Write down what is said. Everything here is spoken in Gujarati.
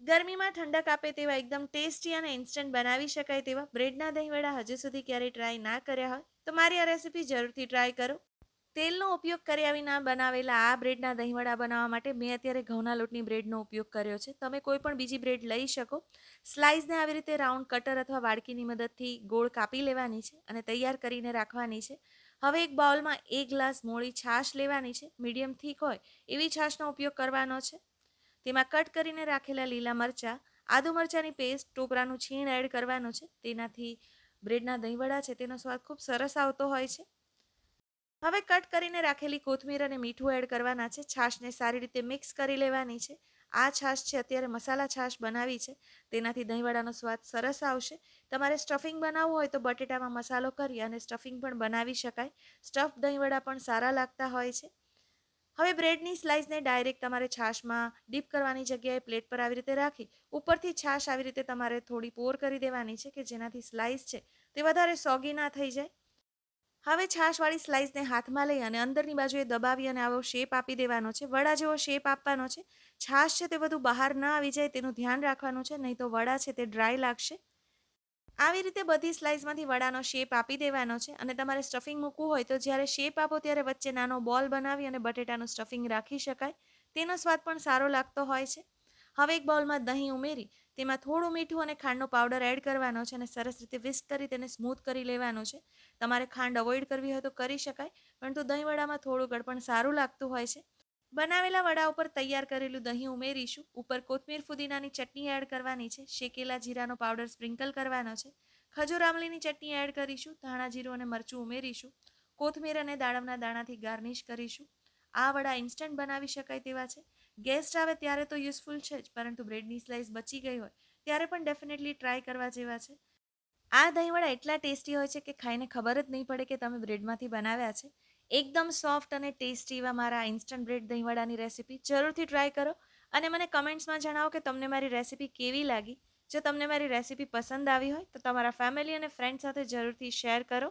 ગરમીમાં ઠંડક આપે તેવા એકદમ ટેસ્ટી અને ઇન્સ્ટન્ટ બનાવી શકાય તેવા બ્રેડના દહીંવડા હજુ સુધી ક્યારેય ટ્રાય ના કર્યા હોય તો મારી આ રેસીપી જરૂરથી ટ્રાય કરો. તેલનો ઉપયોગ કર્યા વિના બનાવેલા આ બ્રેડના દહીંવડા બનાવવા માટે મેં અત્યારે ઘઉંના લોટની બ્રેડનો ઉપયોગ કર્યો છે. તમે કોઈ પણ બીજી બ્રેડ લઈ શકો. સ્લાઇસને આવી રીતે રાઉન્ડ કટર અથવા વાડકીની મદદથી ગોળ કાપી લેવાની છે અને તૈયાર કરીને રાખવાની છે. હવે એક બાઉલમાં 1 ગ્લાસ મોળી છાશ લેવાની છે. મીડિયમ થીક હોય એવી છાશનો ઉપયોગ કરવાનો છે. તેમાં કટ કરીને રાખેલા લીલા મરચાં, આદુ મરચાંની પેસ્ટ, ટોપરાનું છીણ એડ કરવાનું છે. તેનાથી બ્રેડના દહીંવડા છે તેનો સ્વાદ ખૂબ સરસ આવતો હોય છે. હવે કટ કરીને રાખેલી કોથમીર અને મીઠું એડ કરવાના છે. છાશને સારી રીતે મિક્સ કરી લેવાની છે. આ છાશ છે અત્યારે મસાલા છાશ બનાવી છે, તેનાથી દહીંવડાનો સ્વાદ સરસ આવશે. તમારે સ્ટફિંગ બનાવવું હોય તો બટેટામાં મસાલો કરી અને સ્ટફિંગ પણ બનાવી શકાય. સ્ટફ દહીંવડા પણ સારા લાગતા હોય છે. હવે બ્રેડની સ્લાઇસને ડાયરેક્ટ તમારે છાશમાં ડીપ કરવાની જગ્યાએ પ્લેટ પર આવી રીતે રાખી ઉપરથી છાશ આવી રીતે તમારે થોડી પોર કરી દેવાની છે કે જેનાથી સ્લાઇસ છે તે વધારે સોગી ના થઈ જાય. હવે છાશવાળી સ્લાઇસને હાથમાં લઈ અને અંદરની બાજુએ દબાવી અને આવો શેપ આપી દેવાનો છે. વડા જેવો શેપ આપવાનો છે. છાશ છે તે બધું બહાર ના આવી જાય તેનું ધ્યાન રાખવાનું છે, નહીં તો વડા છે તે ડ્રાય લાગશે. આવી રીતે બધી સ્લાઇસમાંથી વડાનો શેપ આપી દેવાનો છે અને તમારે સ્ટફિંગ મૂકવું હોય તો જ્યારે શેપ આપો ત્યારે વચ્ચે નાનો બોલ બનાવી અને બટેટાનું સ્ટફિંગ રાખી શકાય. તેનો સ્વાદ પણ સારો લાગતો હોય છે. હવે એક બાઉલમાં દહીં ઉમેરી તેમાં થોડું મીઠું અને ખાંડનો પાવડર એડ કરવાનો છે અને સરસ રીતે વિસ્ક કરી તેને સ્મૂથ કરી લેવાનો છે. તમારે ખાંડ અવોઇડ કરવી હોય તો કરી શકાય, પરંતુ દહીં વડામાં થોડું ગળપણ સારું લાગતું હોય છે. બનાવેલા વડા ઉપર તૈયાર કરેલું દહીં ઉમેરીશું. ઉપર કોથમીર ફુદીનાની ચટણી એડ કરવાની છે. શેકેલા જીરાનો પાવડર સ્પ્રિંકલ કરવાનો છે. ખજૂર આમલીની ચટણી એડ કરીશું. ધાણા જીરું અને મરચું ઉમેરીશું. કોથમીર અને દાડમના દાણાથી ગાર્નિશ કરીશું. આ વડા ઇન્સ્ટન્ટ બનાવી શકાય તેવા છે. ગેસ્ટ આવે ત્યારે તો યુઝફુલ છે જ, પરંતુ બ્રેડની સ્લાઇસ બચી ગઈ હોય ત્યારે પણ ડેફિનેટલી ટ્રાય કરવા જેવા છે. આ દહીંવડા એટલા ટેસ્ટી હોય છે કે ખાઈને ખબર જ નહીં પડે કે તમે બ્રેડમાંથી બનાવ્યા છે. એકદમ સોફ્ટ અને ટેસ્ટી એવા મારા ઇન્સ્ટન્ટ બ્રેડ દહીંવડાની રેસીપી જરૂરથી ટ્રાય કરો અને મને કમેન્ટ્સમાં જણાવો કે તમને મારી રેસીપી કેવી લાગી. જો તમને મારી રેસીપી પસંદ આવી હોય તો તમારા ફેમિલી અને ફ્રેન્ડ સાથે જરૂરથી શેર કરો.